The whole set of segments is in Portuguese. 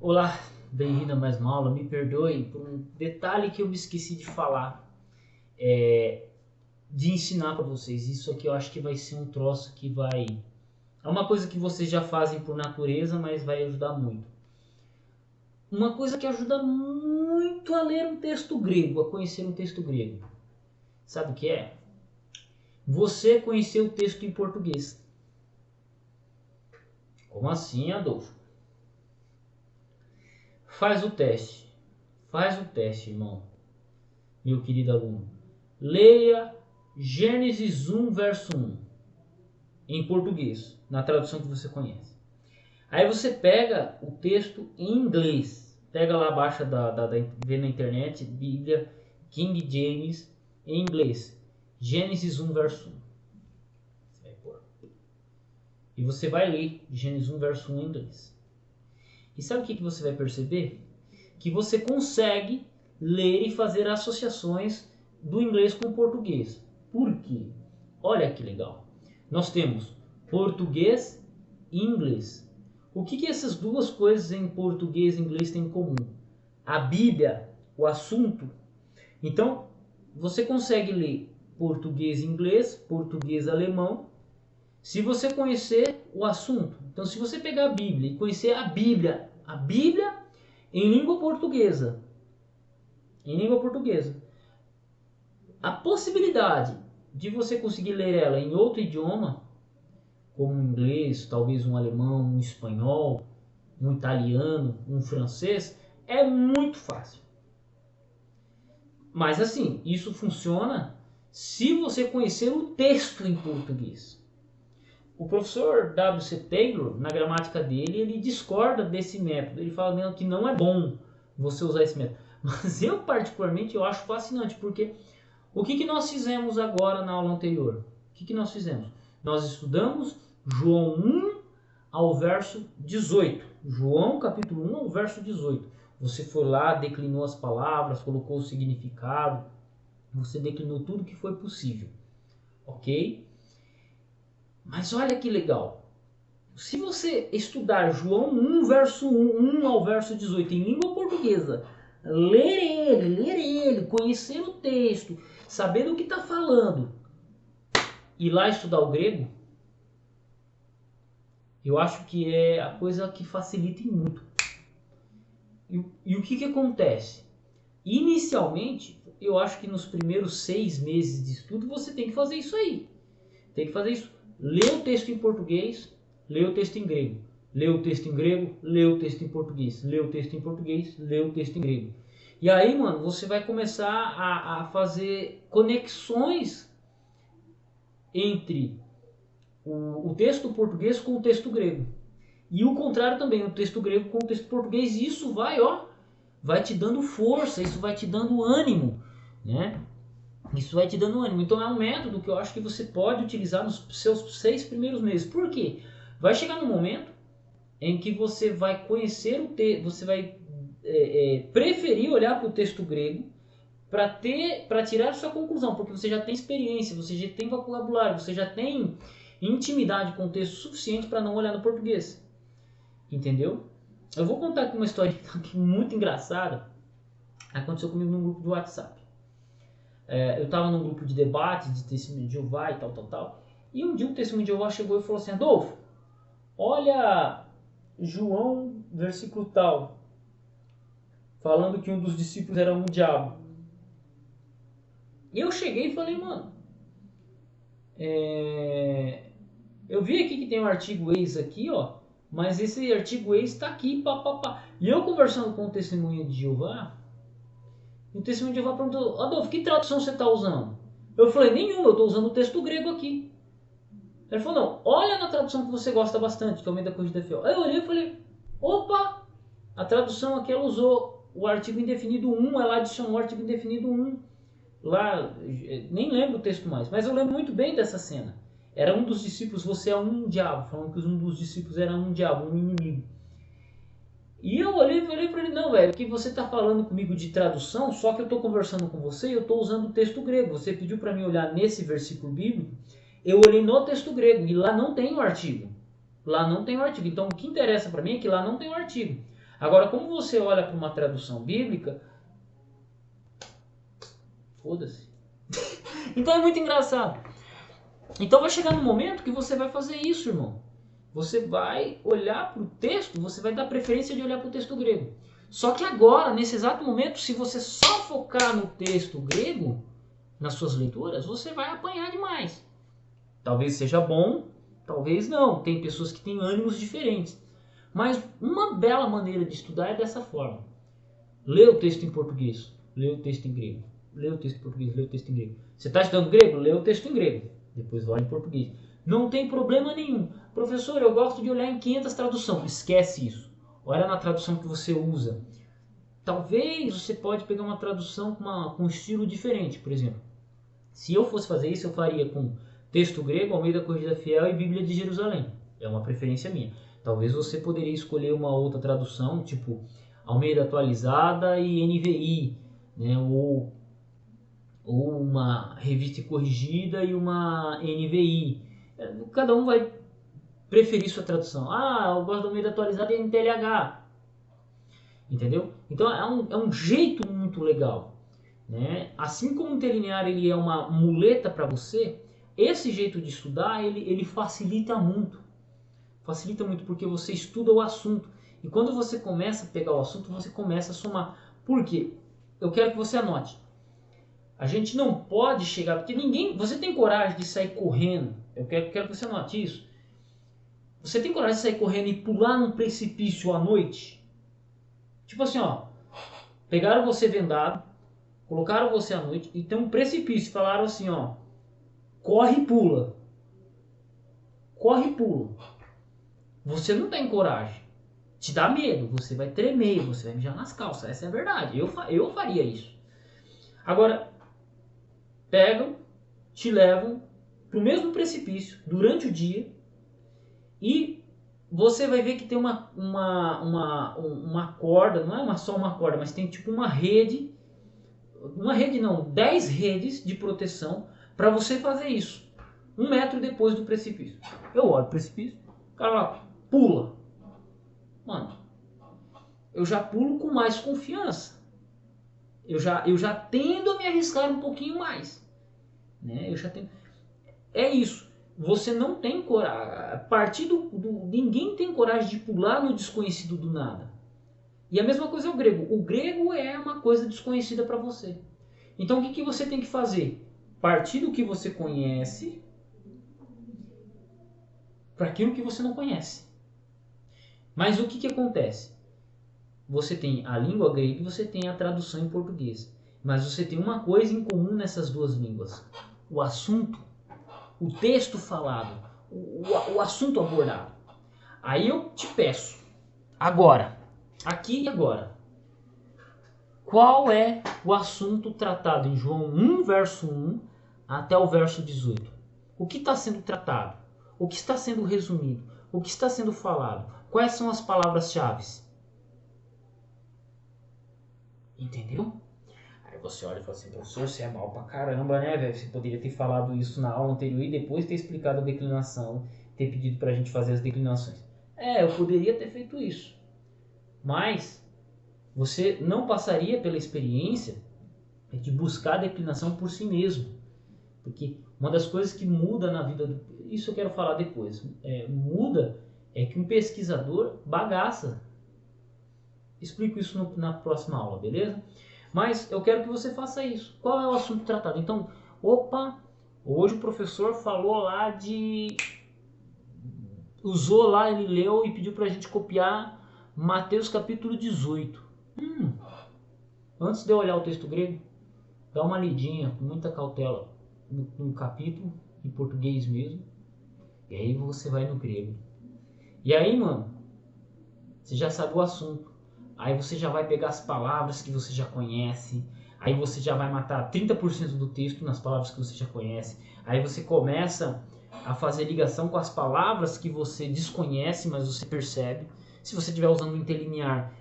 Olá, bem-vindo a mais uma aula. Me perdoe por um detalhe que eu me esqueci de falar, de ensinar para vocês. Isso aqui eu acho que vai ser um troço que vai... É uma coisa que vocês já fazem por natureza, mas vai ajudar muito. Uma coisa que ajuda muito a ler um texto grego, a conhecer um texto grego. Sabe o que é? Você conhecer o texto em português. Como assim, Adolfo? Faz o teste. Faz o teste, irmão. Meu querido aluno. Leia Gênesis 1, verso 1, em português, na tradução que você conhece. Aí você pega o texto em inglês, pega lá abaixo, vê na internet, Bíblia, King James, em inglês, Gênesis 1, verso 1. Você vai pôr. E você vai ler Gênesis 1, verso 1 em inglês. E sabe o que você vai perceber? Que você consegue ler e fazer associações do inglês com o português. Por quê? Olha que legal. Nós temos português e inglês. O que essas duas coisas em português e inglês têm em comum? A Bíblia, o assunto. Então, você consegue ler português e inglês, português e alemão, se você conhecer o assunto. Então, se você pegar a Bíblia e conhecer a Bíblia em língua portuguesa, a possibilidade de você conseguir ler ela em outro idioma, como um inglês, talvez um alemão, um espanhol, um italiano, um francês, é muito fácil. Mas assim, isso funciona se você conhecer o texto em português. O professor W.C. Taylor, na gramática dele, ele discorda desse método. Ele fala que não é bom você usar esse método. Mas eu, particularmente, eu acho fascinante, porque o que nós fizemos agora na aula anterior? O que nós fizemos? Nós estudamos João 1 ao verso 18. João capítulo 1 ao verso 18. Você foi lá, declinou as palavras, colocou o significado, você declinou tudo que foi possível. Ok? Mas olha que legal. Se você estudar João 1, verso 1 ao verso 18 em língua portuguesa, ler ele, conhecer o texto, saber do que está falando, e lá estudar o grego, eu acho que é a coisa que facilita muito. E o que acontece? Inicialmente, eu acho que nos primeiros 6 meses de estudo você tem que fazer isso aí. Tem que fazer isso. Ler o texto em português, ler o texto em grego. Ler o texto em grego, ler o texto em português. Ler o texto em português, ler o texto em grego. E aí, mano, você vai começar a fazer conexões entre o texto português com o texto grego. E o contrário também, o texto grego com o texto português. E isso vai te dando força, isso vai te dando ânimo, né? Isso vai te dando ânimo. Então é um método que eu acho que você pode utilizar nos seus 6 primeiros meses. Por quê? Vai chegar no momento em que você vai conhecer o texto, você vai preferir olhar para o texto grego para tirar a sua conclusão, porque você já tem experiência, você já tem vocabulário, você já tem intimidade com o texto suficiente para não olhar no português. Entendeu? Eu vou contar aqui uma história muito engraçada. Aconteceu comigo num grupo de WhatsApp. Eu estava num grupo de debate de testemunho de Jeová e tal. E um dia um testemunho de Jeová chegou e falou assim: Adolfo, olha João, versículo tal, falando que um dos discípulos era um diabo. E eu cheguei e falei, mano, eu vi aqui que tem um artigo ex aqui, ó, mas esse artigo ex está aqui, papapá. E eu conversando com o testemunho de Jeová, o testemunho de Jeová perguntou: Adolfo, que tradução você está usando? Eu falei: nenhuma, eu estou usando o texto grego aqui. Ele falou: não, olha na tradução que você gosta bastante, que é o Almeida Corrigida Fiel. Aí eu olhei e falei: opa, a tradução aqui ela usou o artigo indefinido 1, ela adicionou o artigo indefinido 1. Lá, nem lembro o texto mais, mas eu lembro muito bem dessa cena. Era um dos discípulos, você é um diabo, falando que um dos discípulos era um diabo, um inimigo. E eu olhei e falei para ele: não, velho, que você está falando comigo de tradução, só que eu estou conversando com você e eu estou usando o texto grego. Você pediu para mim olhar nesse versículo bíblico, eu olhei no texto grego e lá não tem o artigo. Lá não tem o artigo. Então o que interessa para mim é que lá não tem o artigo. Agora, como você olha para uma tradução bíblica, foda-se. Então é muito engraçado. Então vai chegar no momento que você vai fazer isso, irmão. Você vai olhar para o texto, você vai dar preferência de olhar para o texto grego. Só que agora, nesse exato momento, se você só focar no texto grego, nas suas leituras, você vai apanhar demais. Talvez seja bom, talvez não. Tem pessoas que têm ânimos diferentes. Mas uma bela maneira de estudar é dessa forma. Lê o texto em português, lê o texto em grego. Lê o texto em português, lê o texto em grego. Você está estudando grego? Lê o texto em grego. Depois olha em português. Não tem problema nenhum. Professor, eu gosto de olhar em 500 traduções. Esquece isso. Olha na tradução que você usa. Talvez você pode pegar uma tradução com um estilo diferente. Por exemplo, se eu fosse fazer isso, eu faria com texto grego, Almeida Corrigida Fiel e Bíblia de Jerusalém. É uma preferência minha. Talvez você poderia escolher uma outra tradução, tipo Almeida Atualizada e NVI, né? Ou uma revista corrigida e uma NVI. Cada um vai preferir sua tradução. Ah, eu gosto da Almeida Atualizada e NTLH. Entendeu? Então é um jeito muito legal. Né? Assim como o interlinear ele é uma muleta para você, esse jeito de estudar ele facilita muito. Facilita muito porque você estuda o assunto. E quando você começa a pegar o assunto, você começa a somar. Por quê? Eu quero que você anote. A gente não pode chegar, porque ninguém... Você tem coragem de sair correndo. Eu quero que você anote isso. Você tem coragem de sair correndo e pular num precipício à noite? Tipo assim, ó. Pegaram você vendado, colocaram você à noite e tem um precipício. Falaram assim, ó. Corre e pula. Corre e pula. Você não tem coragem. Te dá medo. Você vai tremer. Você vai mijar nas calças. Essa é a verdade. Eu faria isso. Agora, pegam, te levam para o mesmo precipício durante o dia e você vai ver que tem uma corda, não é só uma corda, mas tem tipo uma rede, 10 redes de proteção para você fazer isso. 1 metro depois do precipício. Eu olho o precipício, o cara lá, pula. Mano, eu já pulo com mais confiança. Eu já tendo a me arriscar um pouquinho mais. Né? É isso. Você não tem coragem. A partir ninguém tem coragem de pular no desconhecido do nada. E a mesma coisa é o grego. O grego é uma coisa desconhecida para você. Então o que você tem que fazer? Partir do que você conhece para aquilo que você não conhece. Mas o que acontece? Você tem a língua grega e você tem a tradução em português. Mas você tem uma coisa em comum nessas duas línguas. O assunto, o texto falado, o assunto abordado. Aí eu te peço, agora, aqui e agora, qual é o assunto tratado em João 1, verso 1 até o verso 18? O que está sendo tratado? O que está sendo resumido? O que está sendo falado? Quais são as palavras-chave? Entendeu? Aí você olha e fala assim, professor, você é mal pra caramba, né, velho? Você poderia ter falado isso na aula anterior e depois ter explicado a declinação, ter pedido pra gente fazer as declinações. Eu poderia ter feito isso. Mas você não passaria pela experiência de buscar a declinação por si mesmo. Porque uma das coisas que muda na vida, isso eu quero falar depois, muda é que um pesquisador bagaça. Explico isso na próxima aula, beleza? Mas eu quero que você faça isso. Qual é o assunto tratado? Então, hoje o professor falou lá usou lá, ele leu e pediu pra gente copiar Mateus capítulo 18. Antes de eu olhar o texto grego, dá uma lidinha com muita cautela no capítulo, em português mesmo. E aí você vai no grego. E aí, mano, você já sabe o assunto. Aí você já vai pegar as palavras que você já conhece. Aí você já vai matar 30% do texto nas palavras que você já conhece. Aí você começa a fazer ligação com as palavras que você desconhece, mas você percebe. Se você estiver usando o interlinear,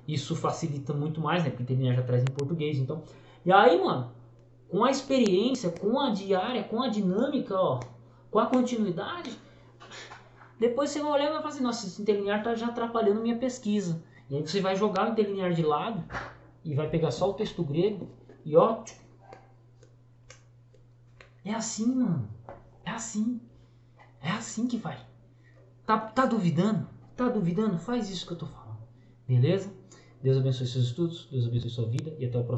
isso facilita muito mais, né? Porque o interlinear já traz em português. Então, e aí, mano, com a experiência, com a diária, com a dinâmica, com a continuidade, depois você vai olhar e vai falar assim, nossa, esse interlinear tá já atrapalhando minha pesquisa. E aí você vai jogar o interlinear de lado e vai pegar só o texto grego e ó. É assim, mano. É assim. É assim que vai. Tá duvidando? Tá duvidando? Faz isso que eu tô falando. Beleza? Deus abençoe seus estudos, Deus abençoe sua vida e até o próximo.